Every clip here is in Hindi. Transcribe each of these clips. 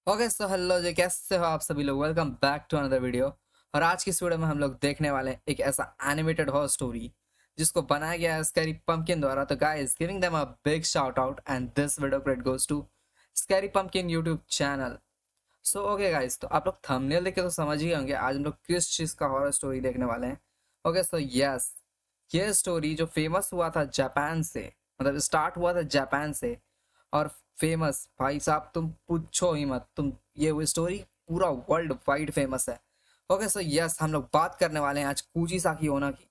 ओके सो हेलो जी, कैसे हो आप सभी लोग। Welcome back to another video. और आज की इस वीडियो में हम लोग देखने वाले हैं एक ऐसा एनिमेटेड हॉरर स्टोरी जिसको बनाया गया है स्कैरी पंपकिन द्वारा। तो guys, giving them a big shout out and this video credit goes to scary pumpkin YouTube channel. So okay guys, तो आप लोग थंबनेल देख के तो समझ ही होंगे आज हम लोग किस चीज़ का हॉरर स्टोरी देखने वाले हैं। ओके सो यस, ये स्टोरी जो फेमस हुआ था जापान से, मतलब स्टार्ट हुआ था जापान से और फेमस, भाई साहब तुम पूछो ही मत तुम, ये वो स्टोरी पूरा वर्ल्ड वाइड फेमस है। ओके सो यस, हम लोग बात करने वाले हैं आज कुजीसाकी ओना की।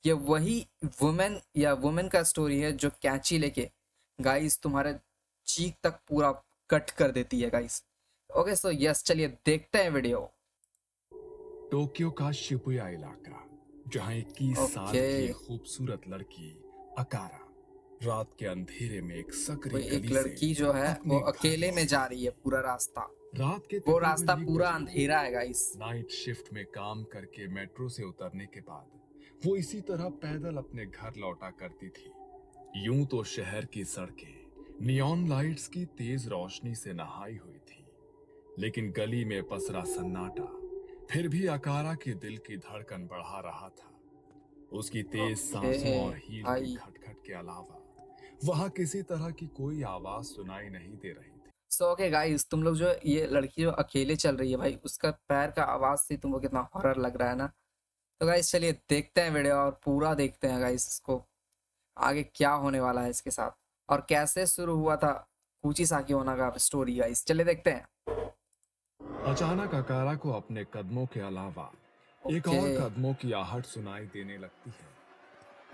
ये वही वुमेन या वुमेन का स्टोरी है जो कैंची लेके गाइस तुम्हारे चीक तक पूरा कट कर देती है गाइस। ओके सो यस, चलिए देखते हैं वीडियो। टोक्यो का शिबुया इलाका, जहां 21 साल ओके, की खूबसूरत लड़की अकारा रात के अंधेरे में एक सकरी कोई एक गली से लड़की जो है वो अपने घर अकेले में लौट जा रही रही है थी। पूरा रास्ता। रात के वो तकरीबन रास्ता 1 पूरा बजे अंधेरा है गाइस। नाइट शिफ्ट में काम करके मेट्रो से उतरने के बाद वो इसी तरह पैदल अपने घर लौटा करती थी। यूं तो शहर की सड़कें नियॉन लाइट्स की तेज रोशनी से नहाई हुई थी, लेकिन गली में पसरा सन्नाटा फिर भी अकारा के दिल की धड़कन बढ़ा रहा था। उसकी तेज ओके सांसों और हील के भाई। खटखट के अलावा वहां किसी तरह की कोई आवाज सुनाई नहीं दे रही थी। सो ओके गाइस, तुम लोग जो ये लड़की जो अकेले चल रही है भाई, उसका पैर का आवाज से तुमको कितना हॉरर लग रहा है ना। तो गाइस चलिए देखते हैं वीडियो और पूरा देखते हैं गाइस इसको, आगे क्या होने वाला है इसके साथ और कैसे शुरू हुआ था कुचिसाकी ओना का स्टोरी। गाइस चलिए देखते हैं। अचानक अकारा को अपने कदमों के अलावा एक ओके, और कदमों की आहट सुनाई देने लगती है।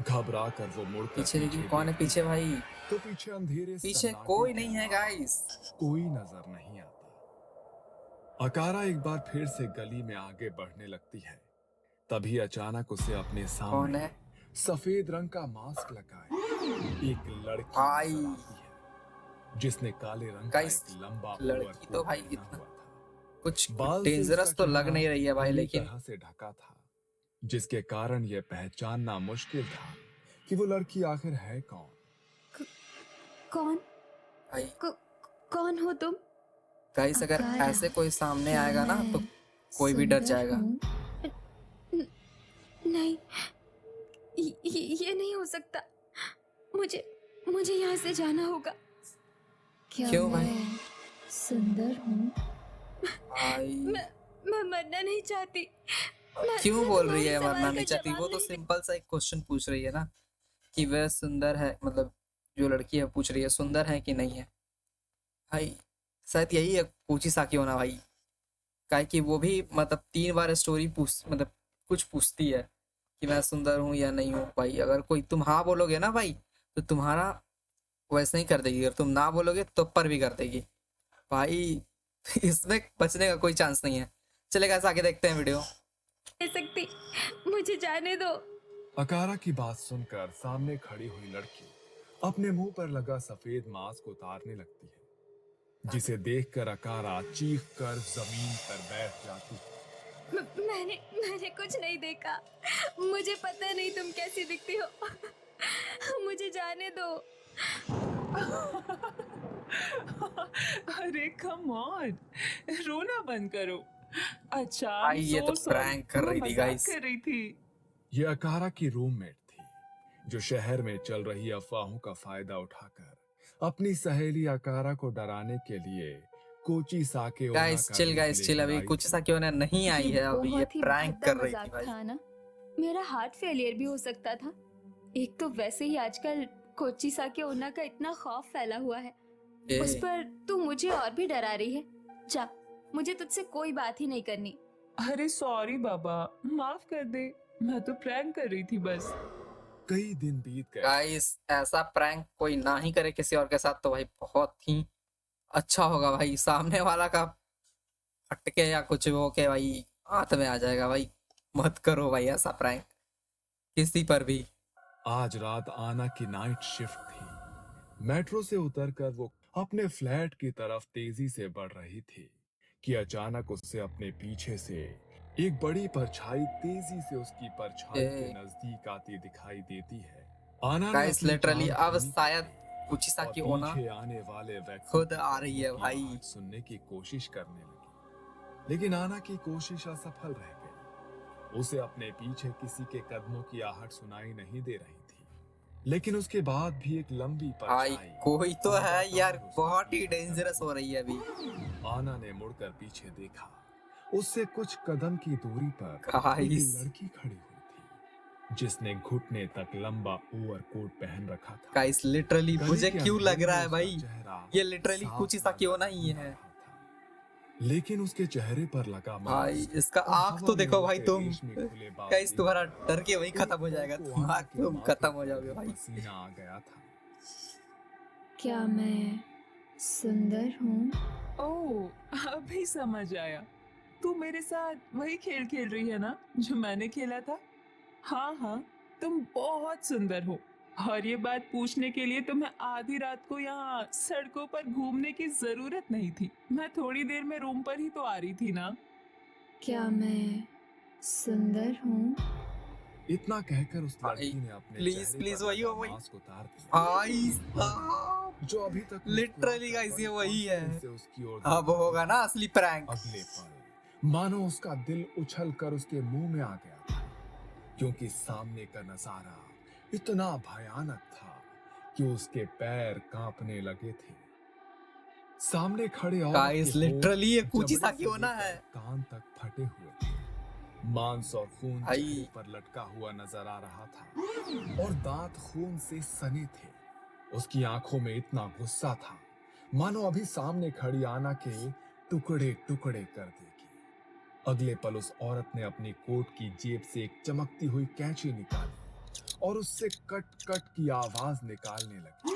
घबरा कर वो मुड़कर पीछे देखिए पीछे कौन है, देखती पीछे है भाई। तो पीछे अंधेरे पीछे सन्नाटे कोई के नहीं है अलावा गाइस। कोई नजर नहीं आता। अकारा एक बार फिर से गली में आगे बढ़ने लगती है। तभी अचानक उसे अपने कौन सामने है सफेद रंग का मास्क लगाए एक लड़की भाई। नजर आती है, जिसने काले रंग का गाइस एक लंबा लड़की तो ओवरकोट भाई पहना इतना हुआ था। कुछ बाल से उसका डेंजरस तो लग चेहरा नहीं रही है भाई, पूरी लेकिन तरह से ढका था, जिसके कारण यह पहचानना मुश्किल था कि वो लड़की आखिर है कौन। क- कौन भाई क- कौन हो तुम? गाइस अगर अकारा, ऐसे कोई सामने क्या आएगा ना तो मैं कोई भी डर सुंदर जाएगा। हूँ? न- नहीं, ये नहीं हो सकता। मुझे मुझे यहाँ से जाना होगा। क्या क्यों भाई? मैं सुंदर हूँ? भाई मैं मरना नहीं चाहती। क्यों मैं बोल रही तुम्हारे है मरना सवाल का नहीं चाहती? जवाब वो तो नहीं दे। सिंपल सा एक क्वेश्चन पूछ रही है ना कि वह सुंदर है, मतलब जो लड़की है पूछ रही है सुंदर है कि नहीं है। भाई शायद यही है पूछी साकी होना भाई। काहे कि वो भी मतलब 3 बार स्टोरी पूछ, मतलब कुछ पूछती है कि मैं सुंदर हूँ या नहीं हूँ। भाई अगर कोई तुम हाँ बोलोगे ना भाई, तो तुम्हारा वैसे ही कर देगी, अगर तुम ना बोलोगे तो पर भी कर देगी भाई। इसमें बचने का कोई चांस नहीं है। चलेगा, ऐसा आगे देखते हैं वीडियो। सकती, मुझे जाने दो। अकारा की बात सुनकर सामने खड़ी हुई लड़की अपने मुंह पर लगा सफेद मास्क उतारने लगती है, जिसे देखकर अकारा चीख कर जमीन पर बैठ जाती है। मैंने मैंने कुछ नहीं देखा। मुझे पता नहीं तुम कैसी दिखती हो। मुझे जाने दो। अरे कम ऑन, रोना बंद करो। अच्छा, आई भाई एम ये तो सो सॉरी, प्रैंक कर मैं रही थी मजाक गाइस। कर रही थी। यह अकारा की रूममेट थी, जो शहर में चल रही अफवाहों का फायदा उठाकर अपनी सहेली अकारा को डराने के लिए कोची साके ओना का रूप गाइस चिल, लेकर अभी आई कुछ थी। सा क्यों ना नहीं ये आई है, अभी ये बहुत ही प्रैंक भद्दा कर रही थी मजाक भाई। था ना। मेरा हार्ट फेलियर भी हो सकता था। एक तो वैसे ही आजकल कोची साके ओना का इतना खौफ फैला हुआ है, उस पर तू मुझे और भी डरा रही है। जा, मुझे तुझसे कोई बात ही नहीं करनी। अरे सॉरी बाबा, माफ कर दे, मैं तो प्रैंक कर रही थी बस। कई दिन बीत गए। गाइस ऐसा प्रैंक कोई ना ही करे किसी और के साथ तो भाई बहुत ही अच्छा होगा भाई। सामने वाला का फटके या कुछ हो के भाई हाथ में आ जाएगा भाई। मत करो भाई ऐसा प्रैंक किसी पर भी। आज रात आना की नाइट शिफ्ट थी। मेट्रो से उतरकर वो अपने फ्लैट की तरफ तेजी से बढ़ रही थी कि अचानक उससे अपने पीछे से एक बड़ी परछाई तेजी से उसकी परछाई के नजदीक आती दिखाई देती है। आना ने गाइस अपनी लिटरली जान अब धीमी कर शायद दी कुचिसाकी और ओना पीछे आने वाले व्यक्ति खुद आ रही है की भाई। आवाज सुनने की कोशिश करने लगी, लेकिन आना की कोशिश असफल रह गई। उसे अपने पीछे किसी के कदमों की आहट सुनाई नहीं दे रही थी, लेकिन उसके बाद भी एक लंबी भाई परछाई कोई तो है लगातार यार, उसका बहुत ही पीछा कर डेंजरस रही हो रही है अभी। थी। आना ने मुड़कर पीछे देखा। उससे कुछ कदम की दूरी पर एक गाइस लड़की खड़ी हुई थी, जिसने घुटने तक लंबा ओवरकोट पहन रखा था। गाइस लिटरली गली मुझे के क्यों लग अंधेरे रहा में है उसका भाई, चेहरा ये लिटरली साफ कुचिसाकी नजर ओना ही नहीं आ है। रहा था, लेकिन उसके चेहरे पर लगा भाई मास्क इसका और आंख हवा तो में देखो भाई उड़ते तुम। रेशमी खुले बाल गाइस तुम्हारा देखकर डर के वही खत्म हो एक जाएगा, पल को आना के तुम माथे खत्म हो पर जाओगे भी भाई। पसीना आ गया था। क्या मैं सुंदर हूँ? ओह, अभी समझ आया। तू मेरे साथ वही खेल खेल रही है ना जो मैंने खेला था। हाँ हाँ, तुम बहुत सुंदर हो, और ये बात पूछने के लिए तुम्हें आधी रात को यहाँ सड़कों पर घूमने की जरूरत नहीं थी। मैं थोड़ी देर में रूम पर ही तो आ रही थी ना। क्या मैं सुंदर हूँ? इतना कहकर उस भाई लड़की ने अपने प्लीज चेहरे प्लीज पर वही लगा हो वही। मास्क उतार दिया। भाई आना, साहब जो अभी तक लिटरली मुस्कुराकर गाइस ये बड़े वही है। कॉन्फिडेंस से उसकी ओर अब देख रही होगा थी। ना असली प्रैंक। अगले पल मानो उसका दिल उछल कर उसके मुंह में आ गया था, क्योंकि सामने का नजारा इतना भयानक था कि उसके पैर कांपने लगे थे। सामने खड़े औरत के गाइस होंठ लिटरली ये जबड़े कुचिसाकी से ओना लेकर है। कान तक फटे हुए थे। मांस और खून भाई चेहरे पर लटका हुआ नजर आ रहा था और दांत खून से सने थे। उसकी आंखों में इतना गुस्सा था मानो अभी सामने खड़ी आना के टुकड़े टुकड़े कर देगी। अगले पल उस औरत ने अपनी कोट की जेब से एक चमकती हुई कैंची निकाली और उससे कट कट की आवाज निकालने लगी।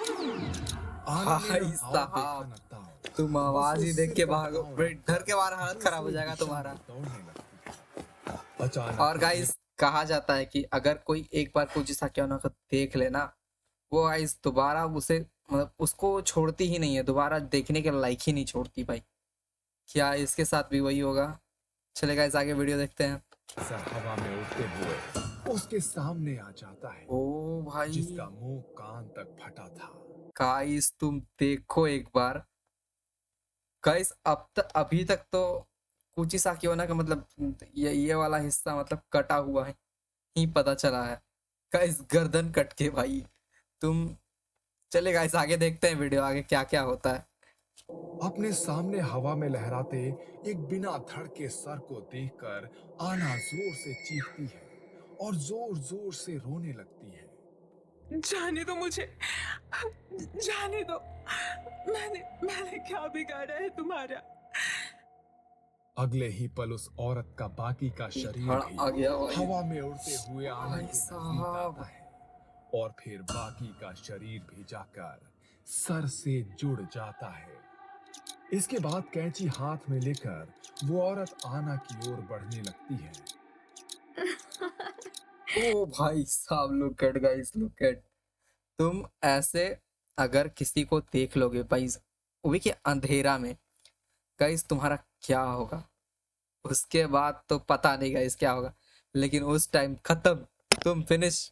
आना ने भाई न भाव देखा साहब न ताव, तुम बस आवाज ही उससे देख के पर भागो, पाँव भाई डर रखकर के बाहर हालत खराब हो दूसरी जाएगा दिशा तुम्हारा। में दौड़ने लगती। अचानक और उसने गाइस कहा जाता है कि अगर कोई एक बार कुचिसाकी ओना को देख लेना, वो गाइस दोबारा उसे मतलब उसको छोड़ती ही नहीं है, दोबारा देखने के लायक ही नहीं छोड़ती भाई। क्या इसके साथ भी वही होगा? चले गाइस आगे वीडियो देखते हैं। सर हवा में उड़ते हुए उसके सामने आ जाता है, ओ भाई जिसका मुंह कान तक फटा था। गाइस तुम देखो एक बार। गाइस अभी तक तो कुचिसाकी ओना का मतलब ये वाला हिस्सा मतलब कटा हुआ है ही पता चला है। गाइस गर्दन कट के भाई तुम। चले गाइस आगे देखते हैं वीडियो, आगे क्या क्या होता है। अपने सामने हवा में लहराते एक बिना धड़ के सर को देखकर आना जोर से चीखती है और जोर जोर से रोने लगती है। जाने दो मुझे, जाने दो। मैंने मैंने क्या बिगाड़ा है तुम्हारा? अगले ही पल उस औरत का बाकी का शरीर धड़ भी आ गया भाई। हवा में उड़ते हुए आना भाई के नजदीक साहब। आता है और फिर बाकी का शरीर भी जाकर सर से जुड़ जाता है। इसके बाद कैंची हाथ में लेकर वो औरत आना की ओर बढ़ने लगती है। ओ भाई साहब look at guys look at. तुम ऐसे अगर किसी को देख लोगे भाई, वो भी कि अंधेरा में, गाइस तुम्हारा क्या होगा? उसके बाद तो पता नहीं गाइस क्या होगा, लेकिन उस टाइम खत्म, तुम फिनिश।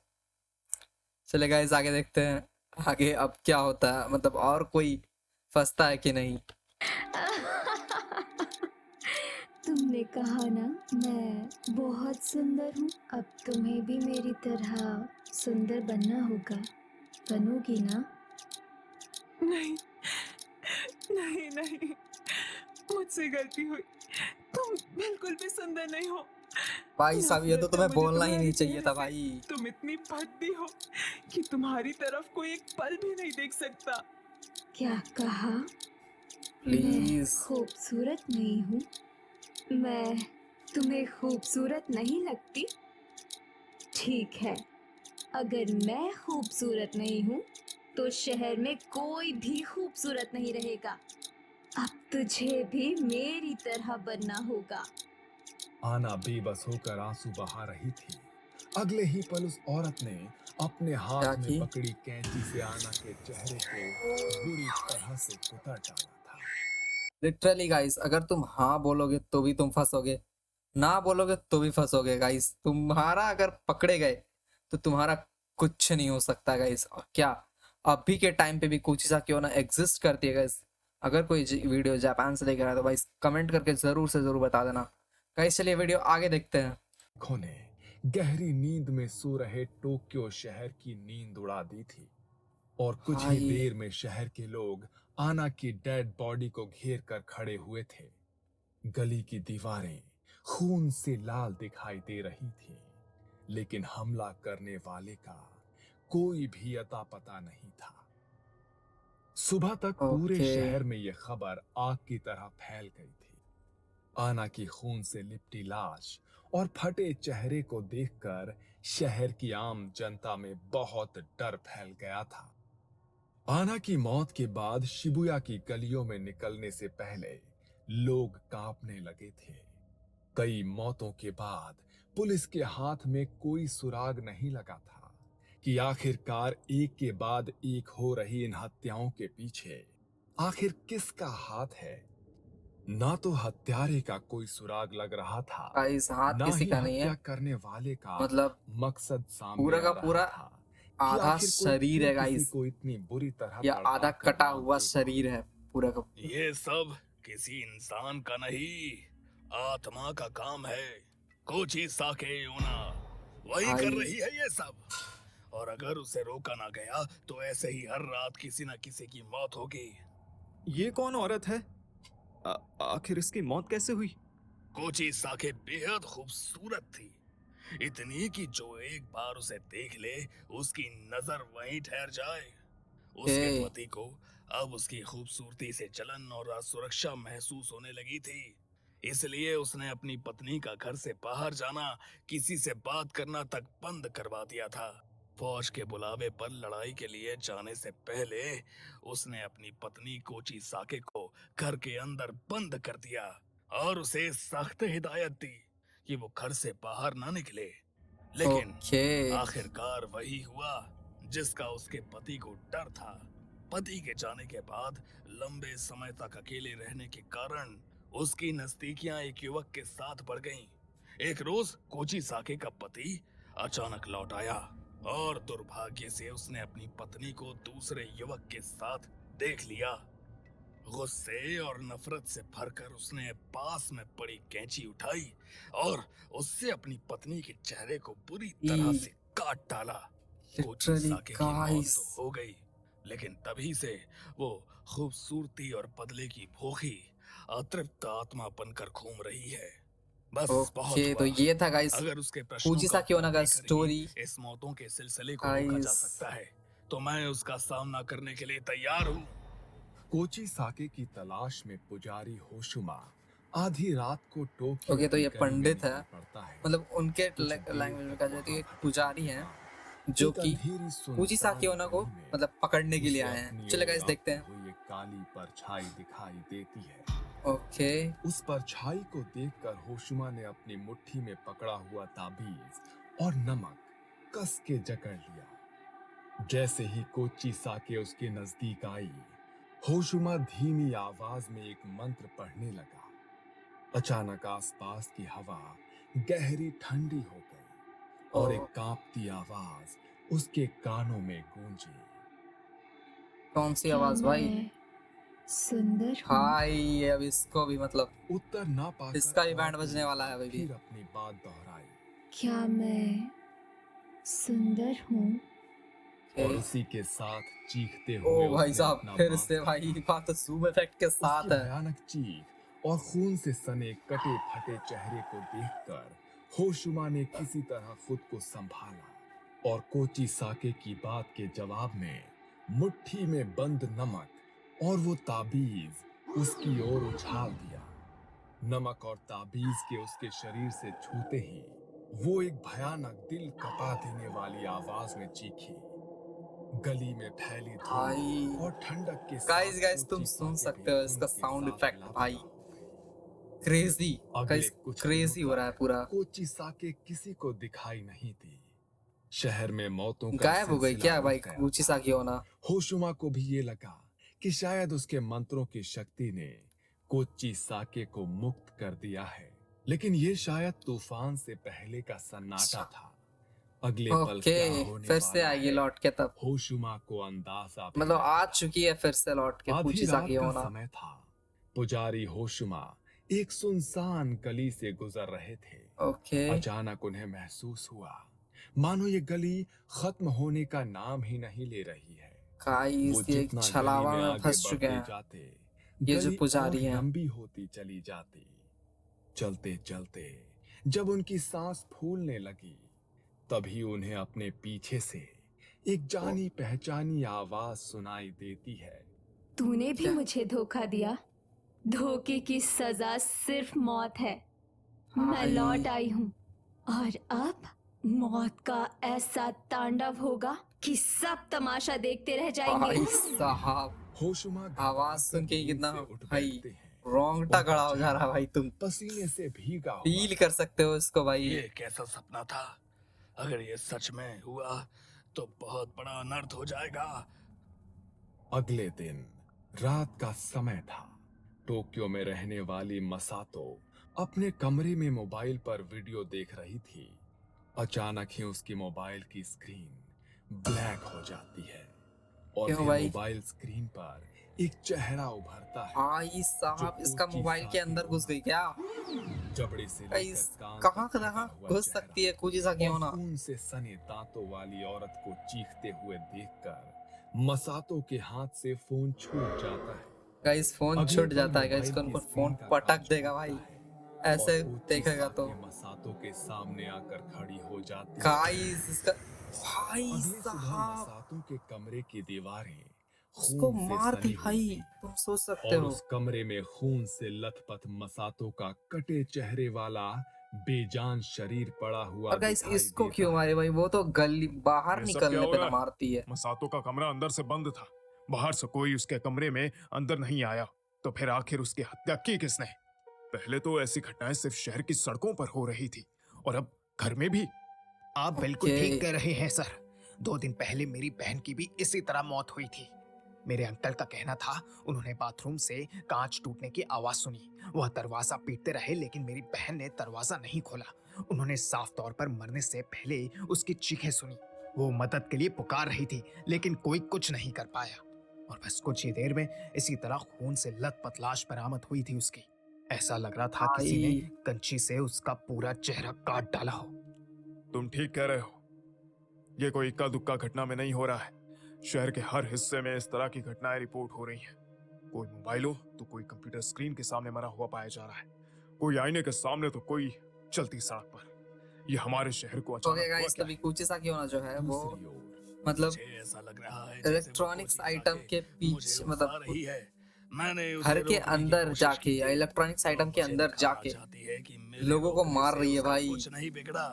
चले गाइस आगे देखते हैं आगे अब क्या होता है, मतलब और कोई फंसता है कि नहीं। तुमने कहा ना मैं बहुत सुंदर हूँ, अब तुम्हें भी मेरी तरह सुंदर बनना होगा। बनोगी ना? नहीं नहीं नहीं, मुझसे गलती हुई। तुम बिल्कुल भी सुंदर नहीं हो। भाई साहब ये तो नफरत है तुम्हें मुझे बोलना ही नहीं तुम्हारे चाहिए था चेहरे से। भाई। तुम इतनी भद्दी हो कि तुम्हारी तरफ कोई एक पल भी नहीं देख सकता। क्या कहा? मैं प्लीज खूबसूरत नहीं हूँ? मैं तुम्हें खूबसूरत नहीं लगती? ठीक है, अगर मैं खूबसूरत नहीं हूँ तो शहर में कोई भी खूबसूरत नहीं रहेगा। अब तुझे भी मेरी तरह बनना होगा। आना बेबस होकर आंसू बहा रही थी। अगले ही पल उस औरत ने अपने क्या हाथ में की? पकड़ी कैंची से आना के चेहरे को बुरी तरह से कुतर डाला था। लिटरली गाइस अगर तुम हाँ बोलोगे तो भी तुम फंसोगे, ना बोलोगे तो भी फंसोगे गाइस। तुम्हारा अगर पकड़े गए तो तुम्हारा कुछ नहीं हो सकता गाइस। और क्या अभी के टाइम पे भी कुचिसाकी ओना एग्जिस्ट करती है गाइस। अगर कोई वीडियो जापान से लेकर आया तो भाई कमेंट करके जरूर से जरूर बता देना गाइस। चलिए वीडियो आगे देखते हैं। आंखों ने गहरी नींद में सो रहे टोक्यो शहर की नींद उड़ा दी थी और कुछ ही भाई देर में शहर के लोग आना की डेड बॉडी को घेर कर खड़े हुए थे। गली की दीवारें खून से लाल दिखाई दे रही थी, लेकिन हमला करने वाले का कोई भी अता पता नहीं था। सुबह तक पूरे ओके शहर में यह खबर आग की तरह फैल गई थी। आना की खून से लिपटी लाश और फटे चेहरे को देखकर शहर की आम जनता में बहुत डर फैल गया था। आना की मौत के बाद शिबुया की गलियों में निकलने से पहले लोग कांपने लगे थे। कई मौतों के बाद पुलिस के हाथ में कोई सुराग नहीं लगा था कि आखिरकार एक के बाद एक हो रही इन हत्याओं के पीछे आखिर किसका हाथ है। ना तो हत्यारे का कोई सुराग लग रहा था, गाइस हाथ ना किसी ही का नहीं हत्या है, करने वाले का मतलब मकसद सामने पूरा आ का रहा पूरा था कि आधा आखिर कोई शरीर क्यों है किसी गाइस, को इतनी बुरी तरह या तड़पा आधा कर कटा मार हुआ देगा। शरीर है पूरा का। ये सब किसी इंसान का नहीं, आत्मा का काम है। कोची साके ओना वही कर भाई रही है ये सब, और अगर उसे रोका ना गया तो ऐसे ही हर रात किसी न किसी की मौत होगी। ये कौन औरत है? आखिर इसकी मौत कैसे हुई? कोची साके बेहद खूबसूरत थी, इतनी कि जो एक बार उसे देख ले उसकी नजर वहीं ठहर जाए। उसके ए, पति को अब उसकी खूबसूरती से जलन और असुरक्षा महसूस होने लगी थी, इसलिए उसने अपनी पत्नी का घर से बाहर जाना, किसी से बात करना तक बंद करवा दिया था। फौज के बुलावे पर लड़ाई के लिए जाने से पहले उसने अपनी पत्नी कोची साके को घर के अंदर बंद कर दिया और उसे सख्त हिदायत दी कि वो घर से बाहर ना निकले। लेकिन ओके आखिरकार वही हुआ जिसका उसके पति को डर था। पति के जाने के बाद लंबे समय तक अकेले रहने के कारण उसकी नजदीकियां एक युवक के साथ बढ़ गईं। एक रोज कोची साके का पति अचानक लौट आया और दुर्भाग्य से उसने अपनी पत्नी को दूसरे युवक के साथ देख लिया। गुस्से और नफरत से भरकर उसने पास में पड़ी कैंची उठाई और उससे अपनी पत्नी के चेहरे को बुरी तरह से काट डाला। कोची लिटरली साके की मौत गाइस तो हो गई, लेकिन तभी से वो खूबसूरती और बदले की भूखी अतृप्त आत्मा बनकर घूम रही है। बस बहुत ओके। तो हुआ। ये था गाइस अगर उसके प्रश्नों का कुचिसाकी उत्तर ओना का देकर ही स्टोरी इस मौतों के सिलसिले को रोका जा गाइस। सकता है, तो मैं उसका सामना करने के लिए तैयार हूँ। कोची साके की तलाश में पुजारी होशुमा आधी रात को टोक्यो ओके, तो की ये गली में पंडित निकल है, पड़ता है। मतलब उनके कुछ देर लैंग्वेज में तक कहा जाए तो वहां ये भटकता पुजारी हैं रहता। जो एक कि अंधेरी सुनसान कुचिसाकी ओना को गली में मतलब पकड़ने के लिए उसे आए हैं। अपनी चले ओर गाइस देखते हैं। आती हुई एक काली परछाई दिखाई देती है। ओके उस परछाई को देखकर होशुमा ने अपनी मुट्ठी में पकड़ा हुआ ताबीज और नमक कस के जकड़ लिया। जैसे ही कोची साके उसके नजदीक आई, होशुमा धीमी आवाज में एक मंत्र पढ़ने लगा। अचानक आसपास की हवा गहरी ठंडी हो गई और एक कांपती आवाज उसके कानों में गूंजी। कौन सी क्या आवाज भाई? मैं सुंदर हूँ? भाई अब इसको भी मतलब उत्तर ना पाकर इसका भी और बैंड बजने एक वाला है बार अभी भी। फिर अपनी बात दोहराई क्या मैं सुंदर हूँ? और ओके। उसी के साथ चीखते ओ हुए भाई उसने साहब अपना फिर बांस से भाई उठाया। बात तो जूम इफेक्ट के साथ उसकी है। भयानक चीख और खून से सने कटे फटे चेहरे को देखकर होशुमा ने किसी तरह खुद को संभाला और कोची साके की बात के जवाब में मुट्ठी में बंद नमक और वो ताबीज उसकी ओर उछाल दिया। नमक और ताबीज के उसके शरीर से छूते ही वो एक भयानक दिल कपा देने वाली आवाज में चीखी। गली में फैली भाई धूल और ठंडक के गाइस साथ गाइस तुम कोची सुन साके सकते भी हो खून इसका के साउंड साथ इफेक्ट लापता भाई। हो गई। क्रेजी अगले गाइस, कुछ क्रेजी दिनों हो रहा है तक पूरा। कोची साके किसी को दिखाई नहीं दी। शहर में मौतों का गायब हो गई सिलसिला क्या रुक भाई गया कुचिसाकी था। ओना? होशुमा को भी ये लगा कि शायद उसके मंत्रों की शक्ति ने कोची साके को मुक्त कर दिया है, लेकिन ये शायद तूफान से पहले का सन्नाटा था। अगले पल क्या ओके, होने फिर से वाला आएगी है, लौट के तब। होशुमा को अंदाजा भी मतलब नहीं आ था। चुकी है फिर से लौट के आधी कुचिसा रात की का होना। समय था। पुजारी होशुमा एक सुनसान गली से गुजर रहे थे। ओके, अचानक उन्हें महसूस हुआ मानो ये गली खत्म होने का नाम ही नहीं ले रही है। वो गाइस ये एक जितना गली छलावा में में आगे फंस चुके बढ़ते हैं जाते, ये जो गली और पुजारी हैं। लंबी होती चली जाती। चलते चलते जब उनकी सांस फूलने लगी, तभी उन्हें अपने पीछे से एक जानी पहचानी आवाज सुनाई देती है। तूने भी क्या? मुझे धोखा दिया। धोखे की सजा सिर्फ मौत है। मैं भाई। लौट आई हूँ और अब मौत का ऐसा तांडव होगा कि सब तमाशा देखते रह जाएंगे। भाई साहब, होशुमा आवाज सुन के ही नींद कितना से उठ भाई बैठते हैं। रोंगटा उनका खड़ा हो जा रहा है भाई। तुम पसीने से भीगा हुआ फील कर सकते हो इसको भाई। ये कैसा सपना था? अगर ये सच में हुआ तो बहुत बड़ा अनर्थ हो जाएगा। अगले दिन रात का समय था। टोक्यो में रहने वाली मसातो अपने कमरे में मोबाइल पर वीडियो देख रही थी। अचानक ही उसकी मोबाइल की स्क्रीन ब्लैक हो जाती है और क्यों फिर भाई? मोबाइल स्क्रीन पर एक चेहरा उभरता है। भाई साहब, जो इसका कोची मोबाइल के साकी अंदर घुस गई क्या? जबड़े से गाइस लेकर कान कहाँ तक कहाँ ढका हुआ घुस चेहरा सकती है कुचिसा की और होना? खून से सने दांतों वाली औरत को चीखते हुए देखकर मसातो के हाथ से फोन छूट जाता है। गाइस फोन अगले छूट पल जाता है गाइस, मोबाइल कौन की फोन स्क्रीन का पटक कांच देगा टूटता भाई है ऐसे और कोची देखेगा तो। साकी मसातो के सामने आकर खड़ी हो जाती है। गाइस इसका भाई अगली सुबह साहब मसातो के कमरे की दीवारें उसको खून से मार दी सनी हुई भाई। थी तुम सोच सकते और हो। उस कमरे में खून से लथपथ मसातो का कटे चेहरे वाला बेजान शरीर पड़ा हुआ और गाइस दिखाई इसको देता क्यों है। मारे भाई? वो तो गली बाहर ये सब निकलने क्या हो पे रहा ना है? मारती है। मसातो का कमरा अंदर से बंद था। बाहर से कोई उसके कमरे में अंदर नहीं आया, तो फिर आखिर उसकी हत्या की किसने? पहले तो ऐसी घटनाएं सिर्फ शहर की सड़कों पर हो रही थी और अब घर में भी। आप बिल्कुल ओके। ठीक कह रहे हैं सर। 2 दिन पहले मेरी बहन की भी इसी तरह मौत हुई थी। मेरे अंकल का कहना था उन्होंने बाथरूम से कांच टूटने की आवाज सुनी। वह दरवाजा पीटते रहे लेकिन मेरी बहन ने दरवाजा नहीं खोला। उन्होंने साफ तौर पर मरने से पहले उसकी चीखें सुनी। वो मदद के लिए पुकार रही थी लेकिन कोई कुछ नहीं कर पाया और बस कुछ ही देर में इसी तरह खून से लथपथ लाश बरामद हुई थी उसकी। ऐसा लग रहा था किसी ने भाई कंची से उसका पूरा चेहरा काट डाला हो। तुम ठीक कह रहे हो, ये कोई इक्का दुक्का घटना में नहीं हो रहा है। शहर के हर हिस्से में इस तरह की घटनाएं रिपोर्ट हो रही हैं। कोई मोबाइल हो तो कोई कंप्यूटर स्क्रीन के सामने मरा हुआ पाया जा रहा है, कोई आईने के सामने तो कोई चलती सड़क पर। ये हमारे शहर को ओके अचानक हुआ गाइस, क्या तभी है? कुचिसा की होना जो है वो दूसरी ओर मतलब मुझे ऐसा लग रहा है जैसे वो इलेक्ट्रॉनिक्स कोची आइटम साके के मुझे पीछे उकसा मतलब रही है। मैंने उसे घर के रोकने की अंदर कोशिश जाके की या थी इलेक्ट्रॉनिक्स और आइटम के मुझे अंदर दिखाना जाके चाहती है कि मेरे लोगों को रोकने मार से रही है उसका भाई। कुछ नहीं बिगड़ा।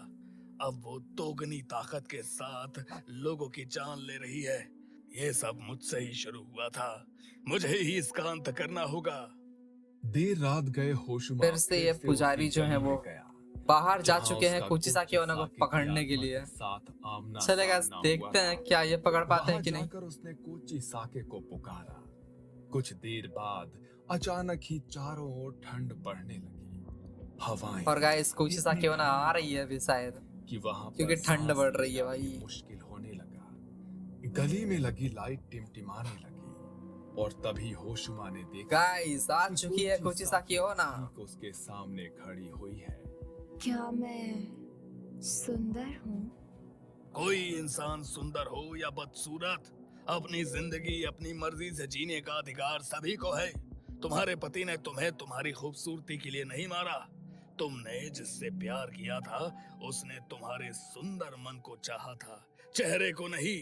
अब वो दोगुनी ताकत के साथ लोगों की जान ले रही है। ये सब मुझसे ही शुरू हुआ था, मुझे ही इसका अंत करना होगा। देर रात गए होशुमा फिर से ये पुजारी उसी जो है गली वो में गया, बाहर जा जहां चुके हैं उसका कुचिसा की होना को कोची साकी पकड़ने के आत्मा लिए। साथ आमना चलेगा सामना देखते हुआ हैं था। क्या ये पकड़ पाते हैं वहां कि नहीं। जाकर उसने कोची साके को पुकारा। कुछ देर बाद अचानक ही चारों ओर ठंड बढ़ने लगी। हवाएं और गाइस कुचिसा इतनी की होना आ ठंडी रही है अभी शायद, कि वहां क्योंकि पर ठंड सांस बढ़ रही है लेना भी भाई। मुश्किल होने लगा। गली में लगी लाइट टिमटिमाने लगी और तभी होशुमा ने देखा गाइस आ कि चुकी है कुचिसा की होना। ठीक उसके सामने खड़ी हुई है। क्या मैं सुंदर हूँ? कोई इंसान सुंदर हो या बदसूरत, अपनी जिंदगी अपनी मर्जी से जीने का अधिकार सभी को है। तुम्हारे पति ने तुम्हें तुम्हारी खूबसूरती के लिए नहीं मारा। तुमने जिससे प्यार किया था उसने तुम्हारे सुंदर मन को चाहा था, चेहरे को नहीं।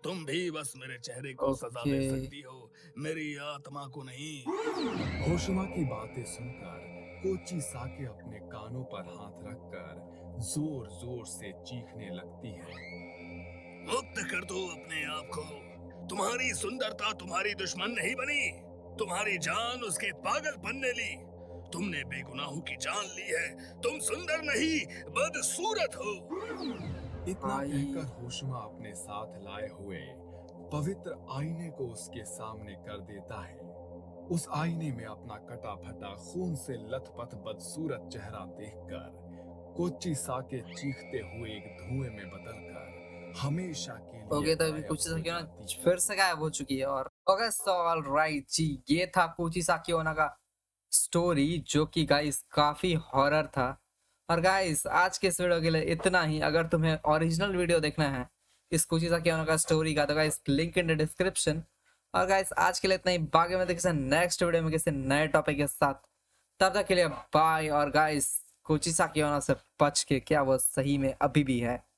तुम भी बस मेरे चेहरे को सजा दे ओके। सकती हो, मेरी आत्मा को नहीं। होशुमा की बातें सुनकर कोची साके अपने कानों पर हाथ रखकर जोर जोर से चीखने लगती है। मुक्त कर दो अपने आप को। तुम्हारी सुंदरता तुम्हारी दुश्मन नहीं बनी, तुम्हारी जान उसके पागलपन ने ली। तुमने बेगुनाहों की जान ली है। तुम सुंदर नहीं बदसूरत हो। इतना भाई। कहकर होशुमा अपने साथ लाए हुए पवित्र आईने को उसके सामने कर देता है। उस आईने में अपना कटा फटा खून से लथपथ बदसूरत चेहरा देखकर कोची साके चीखते हुए एक धुएं में बदलकर हमेशा के लिए ओके, तो अभी गायब कुछ हो साकियोना जाती है। फिर से गायब हो चुकी है। और ओके, सो ऑल राइट जी, ये था कुची साकियोना का स्टोरी, जो कि गाइस काफी हॉरर था। और गाइस आज के इस वीडियो के लिए इतना ही। अगर तुम्हें ओरिजिनल वीडियो देखना है इस कुची साकियोना का स्टोरी का, तो guys link in the description. और गाइस आज के लिए इतना ही। बाकी में किसी नेक्स्ट वीडियो में किसी नए टॉपिक के साथ। तब तक के लिए बाय। और गाइस कुची साकियोना से बच के, क्या वो सही में अभी भी है।